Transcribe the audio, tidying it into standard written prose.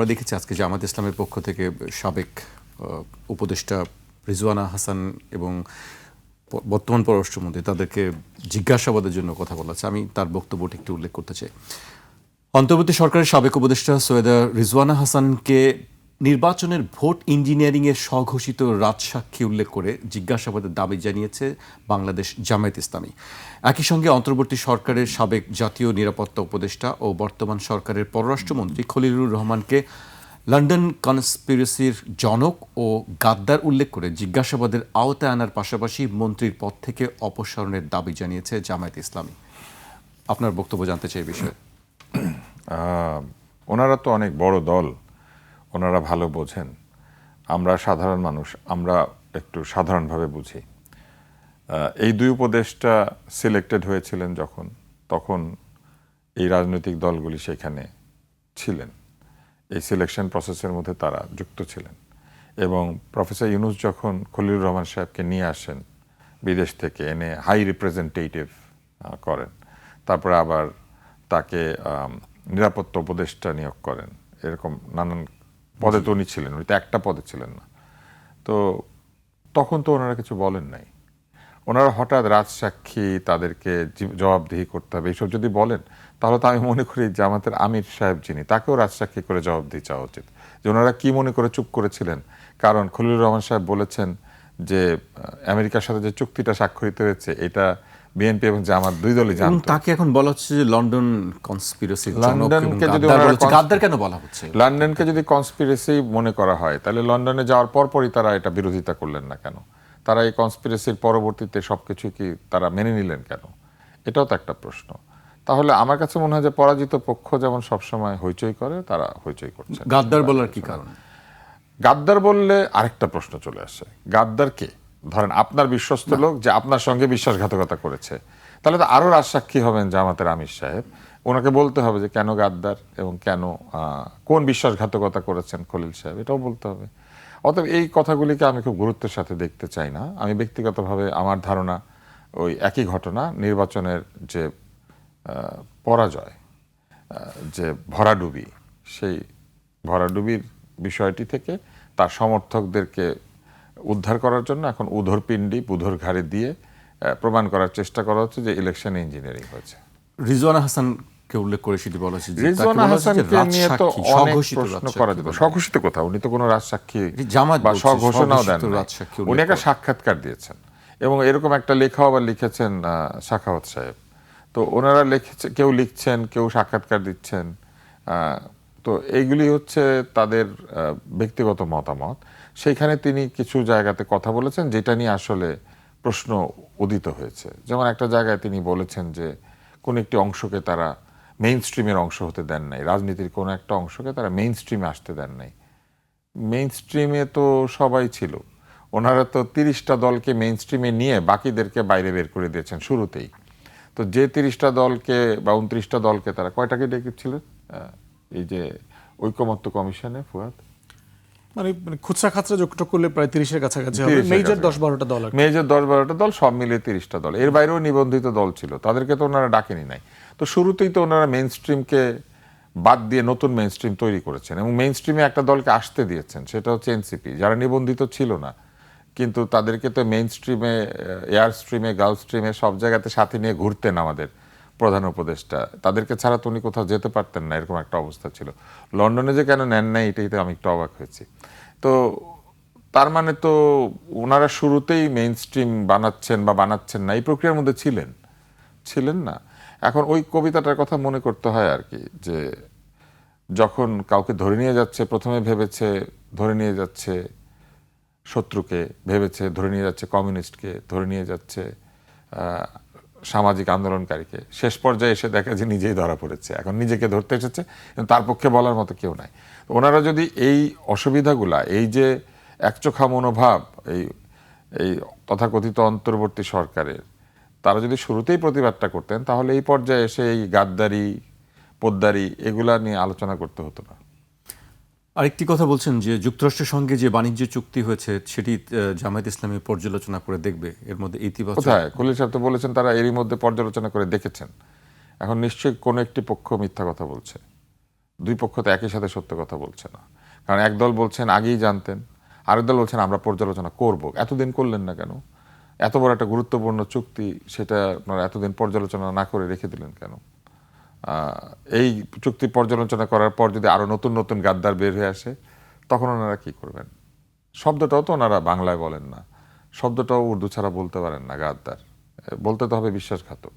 আমরা দেখেছি আজকে জামায়াত ইসলামের পক্ষ থেকে সাবেক উপদেষ্টা রিজওয়ানা হাসান এবং বর্তমান পররাষ্ট্রমন্ত্রী তাদেরকে জিজ্ঞাসাবাদের জন্য কথা বলেছে। আমি তার বক্তব্যটি একটু উল্লেখ করতে চাই। অন্তর্বর্তী সরকারের সাবেক উপদেষ্টা সৈয়দা রিজওয়ানা হাসানকে নির্বাচনের ভোট ইঞ্জিনিয়ারিংয়ের স্বঘোষিত রাজসাক্ষী উল্লেখ করে জিজ্ঞাসাবাদের দাবি জানিয়েছে বাংলাদেশ জামায়াত ইসলামী। একই সঙ্গে অন্তর্বর্তী সরকারের সাবেক জাতীয় নিরাপত্তা উপদেষ্টা ও বর্তমান সরকারের পররাষ্ট্রমন্ত্রী খলিলুর রহমানকে লন্ডন কনস্পিরেসির জনক ও গাদ্দার উল্লেখ করে জিজ্ঞাসাবাদের আওতায় আনার পাশাপাশি মন্ত্রীর পদ থেকে অপসারণের দাবি জানিয়েছে জামায়াত ইসলামী। আপনার বক্তব্য জানতে চাই এই বিষয়ে। ওনারা তো অনেক বড় দল, ওনারা ভালো বোঝেন। আমরা সাধারণ মানুষ, আমরা একটু সাধারণভাবে বুঝি। এই দুই উপদেষ্টা সিলেক্টেড হয়েছিলেন তখন এই রাজনৈতিক দলগুলি সেখানে ছিলেন, এই সিলেকশন প্রসেসের মধ্যে তারা যুক্ত ছিলেন। এবং প্রফেসর ইউনূস যখন খলিলুর রহমান সাহেবকে নিয়ে আসেন বিদেশ থেকে, এনে হাই রিপ্রেজেন্টেটিভ করেন, তারপরে আবার তাকে নিরাপত্তা উপদেষ্টা নিয়োগ করেন, এরকম নানান পদে তো উনি ছিলেন, উনি তো একটা পদে ছিলেন না। তো তখন তো ওনারা কিছু বলেন নাই। ওনারা হঠাৎ রাজসাক্ষী, তাদেরকে জবাবদিহি করতে হবে, এইসব যদি বলেন, তাহলে তো আমি মনে করি জামাতের আমির সাহেব যিনি, তাকেও রাজসাক্ষী করে জবাবদিহি চাওয়া উচিত যে ওনারা কি মনে করে চুপ করেছিলেন। কারণ খলিলুর রহমান সাহেব বলেছেন যে আমেরিকার সাথে যে চুক্তিটা স্বাক্ষরিত হয়েছে এটা বিএনপি এবং জামাত দুই দলই জানতো। তাকে এখন বলা হচ্ছে যে লন্ডন কনস্পিরেসি। লন্ডনকে যদি গাদ্দার কেন বলা হচ্ছে? লন্ডনকে যদি কনস্পিরেসি মনে করা হয়, তাহলে লন্ডনে যাওয়ার পরপরই তারা এটা বিরোধিতা করলেন না কেন? তারা এই কনস্পিরেসির পরবর্তীতে সবকিছু কি তারা মেনে নিলেন কেন? এটাও তো একটা প্রশ্ন। তাহলে আমার কাছে মনে হয় যে পরাজিত পক্ষ যেমন সবসময় হইচই করে, তারা হইচই করছে। গাদ্দার বলার কি কারণ? গাদ্দার বললে আরেকটা প্রশ্ন চলে আসে, গাদ্দার কে? ধরেন আপনার বিশ্বস্ত লোক যে আপনার সঙ্গে বিশ্বাসঘাতকতা করেছে, তাহলে তো আরো রাজসাক্ষী হবেন জামাতের আমির সাহেব। ওনাকে বলতে হবে যে কেন গাদ্দার এবং কেন কোন বিশ্বাসঘাতকতা করেছেন খলিল সাহেব, এটাও বলতে হবে। অতএব এই কথাগুলিকে আমি খুব গুরুত্বের সাথে দেখতে চাই না। আমি ব্যক্তিগতভাবে আমার ধারণা ওই একই ঘটনা, নির্বাচনের যে পরাজয়, যে ভরাডুবি, সেই ভরাডুবির বিষয়টি থেকে তার সমর্থকদেরকে উদ্ধার করার জন্য এখন উধরপিণ্ডি বুধর ঘাড়ে দিয়ে প্রমাণ করার চেষ্টা করা হচ্ছে যে ইলেকশন ইঞ্জিনিয়ারিং হয়েছে। রিজওয়ানা হাসানকে উল্লেখ করে সেটি বলা হচ্ছে যে রিজওয়ানা হাসানকে নিয়ে তো অনেক প্রশ্ন করা যেত। স্বঘোষিত কথা, উনি তো কোনো রাজসাক্ষী বা স্বঘোষণাও দেন না, উনি একটা সাক্ষাৎকার দিয়েছেন এবং এরকম একটা লেখাও আবার লিখেছেন সাখাওয়াত সাহেব। তো ওনারা কেউ লিখছেন, কেউ সাক্ষাৎকার দিচ্ছেন। তো এইগুলি হচ্ছে তাদের ব্যক্তিগত মতামত। সেইখানে তিনি কিছু জায়গাতে কথা বলেছেন যেটা নিয়ে আসলে প্রশ্ন উদিত হয়েছে। যেমন একটা জায়গায় তিনি বলেছেন যে কোন একটি অংশকে তারা মেইন স্ট্রিমের অংশ হতে দেন নাই, রাজনীতির কোন একটা অংশকে তারা মেইন স্ট্রিমে আসতে দেন নাই। মেইন স্ট্রিমে তো সবাই ছিল, ওনারা তো 30টা দলকে মেইন স্ট্রিমে নিয়ে বাকিদেরকে বাইরে বের করে দিয়েছেন শুরুতেই। তো যে 30টা দলকে বা 29টা দলকে তারা কয়টাকে ডেকেছিলেন এই যে ঐকমত্য কমিশনে, ফুয়াদ? মানে খুচরা খাচরা যোগ করলে প্রায় 30-এর কাছাকাছি হবে। মেজর 10-12টা দল, মেজর 10-12টা দল, সব মিলিয়ে 30টা দল। এর বাইরেও নিবন্ধিত দল ছিল, তাদেরকে তো ওনারা ডাকেনি নাই। তো শুরুতেই তো ওনারা মেইন স্ট্রিমকে বাদ দিয়ে নতুন মেইন স্ট্রিম তৈরি করেছেন এবং মেইন স্ট্রিমে একটা দলকে আসতে দিয়েছেন, সেটা হচ্ছে এনসিপি, যারা নিবন্ধিত ছিল না। কিন্তু তাদেরকে তো মেইন স্ট্রিমে, এয়ার স্ট্রিমে, গালফ স্ট্রিমে সব জায়গাতে সাথে নিয়ে ঘুরতেন আমাদের প্রধান উপদেষ্টা। তাদেরকে ছাড়া তো উনি কোথাও যেতে পারতেন না, এরকম একটা অবস্থা ছিল। লন্ডনে যে কেন নেন নাই, এটাই তো আমি একটু অবাক হয়েছি। তো তার মানে তো ওনারা শুরুতেই মেইন স্ট্রিম বানাচ্ছেন বা বানাচ্ছেন না, এই প্রক্রিয়ার মধ্যে ছিলেন না। এখন ওই কবিতাটার কথা মনে করতে হয় আর কি, যে যখন কাউকে ধরে নিয়ে যাচ্ছে, প্রথমে ভেবেছে ধরে নিয়ে যাচ্ছে শত্রুকে, ভেবেছে ধরে নিয়ে যাচ্ছে কমিউনিস্টকে, ধরে নিয়ে যাচ্ছে সামাজিক আন্দোলনকারীকে, শেষ পর্যায়ে এসে দেখে যে নিজেই ধরা পড়েছে, এখন নিজেকে ধরতে এসেছে, তার পক্ষে বলার মতো কেউ নাই। ওনারা যদি এই অসুবিধাগুলা, এই যে একচোখা মনোভাব এই তথাকথিত অন্তর্বর্তী সরকারের, তারা যদি শুরুতেই প্রতিবাদটা করতেন, তাহলে এই পর্যায়ে এসে এই গাদ্দারি, পোদ্দারি এগুলা নিয়ে আলোচনা করতে হতো না। আরেকটি কথা বলছেন যে যুক্তরাষ্ট্রের সঙ্গে যে বাণিজ্য চুক্তি হয়েছে সেটি জামায়াত ইসলামী পর্যালোচনা করে দেখবে, এর মধ্যে ইতিবাচক। কোথায়? খলিল সাহেব তো বলেছেন তারা এরই মধ্যে পর্যালোচনা করে দেখেছেন। এখন নিশ্চয়ই কোনো একটি পক্ষ মিথ্যা কথা বলছে, দুই পক্ষ তো একই সাথে সত্য কথা বলছে না। কারণ এক দল বলছেন আগেই জানতেন, আরেক দল বলছেন আমরা পর্যালোচনা করব। এতদিন করলেন না কেন? এত বড় একটা গুরুত্বপূর্ণ চুক্তি, সেটা আপনারা এতদিন পর্যালোচনা না করে রেখে দিলেন কেন? এই চুক্তি পর্যালোচনা করার পর যদি আরো নতুন নতুন গাদ্দার বের হয়ে আসে, তখন ওনারা কি করবেন? শব্দটাও তো ওনারা বাংলায় বলেন না, শব্দটাও উর্দু ছাড়া বলতে পারেন না, গাদ্দার বলতে তো হবে বিশ্বাসঘাতক।